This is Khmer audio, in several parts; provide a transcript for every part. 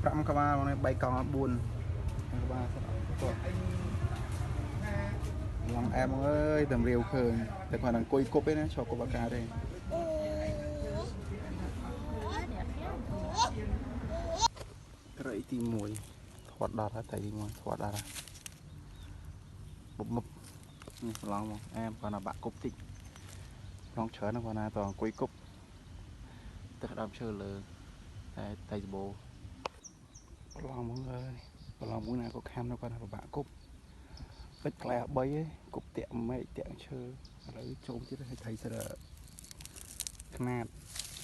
5 ក្បាលnày 3 con 4 ក្បាលឡងអែមអើយតែរាវឃើញតែគាត់អង្គុយគប់ឯណាឈរគប់អាកាទេត្រីទី1ធាត់ដល់ហើយត្រីទី1ធាត់ដល់ហើយបុបមុបនេះឡងមកអែមគាត់ណាបាក់គប់តិចឡងច្រើនគាត់ណាតអង្គុយគប់ទឹកដើមឈើលើតែត្រីសបោប្រឡងមកអើយប្រឡងមួយណាក៏ខាំនៅគាត់ណាបាក់គប់ពេចផ្លែ3ឯងគប់តាក់មេឃតាក់ឈើឥឡូវចូលទៀតឲ្យត្រីស្រើខ្នាត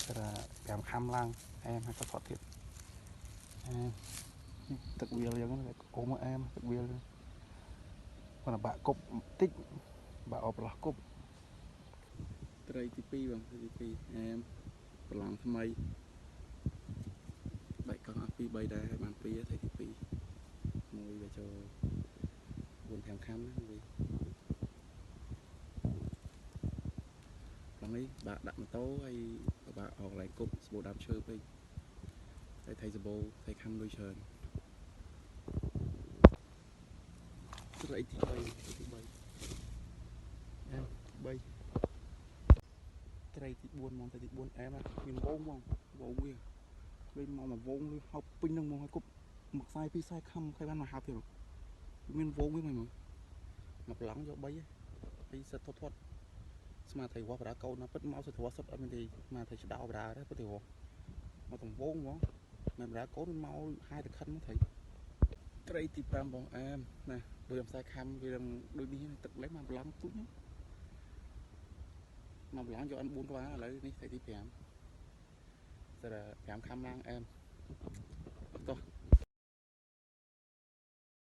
ស្រើ5ខាំឡើងអែមហើយក៏ថតទៀតទឹកវាលយ៉ាងហ្នឹងកុំមកអែមទឹកវាលគាត់បាក់គប់តិចបាក់អបឡោះគប់ត្រីទី2បងទី2អែមប្រឡងថ្មីបែកកង់អស់2 3ដែរហើយបាន2ត្រីទី2មួយវាចូល4 5ខាំណាវិញឡងនេះបាក់ដាក់ម៉ូតូហើយបាក់អอกកន្លែងគប់ស្បូដើមឈើពេកហើយថៃសបោថៃខាំលុយច្រើនត្រីទី3ត្រីទី3អែម3ត្រីទី4មកត្រីទី4អែមមានវងមកវងវាវិញមកវងវាហប់ពេញនឹងមកឲ្យគប់មកខ្សែ2ខ្សែខំខៃបានមកហាប់ទៀតមានវងវាមកប្រឡងយក3ហើយសិតធាត់ស្មាថៃវ៉ាប្រាកោណាពិតមកសិតរស់សិតអត់មានទេស្មាថៃឆ្ដោប្រាដែរពិតទេមកទាំងវងហ្មងមិនប្រាកោមកហាយតែខិនមកត្រីទី5បងអែមណាដូចខ្សែខំវាដូចនេះទឹកលេងមកប្រឡងទូចមកប្រឡងយកអន4ក្បាលឥឡូវនេះត្រីទី5សិត5ខំឡើងអែម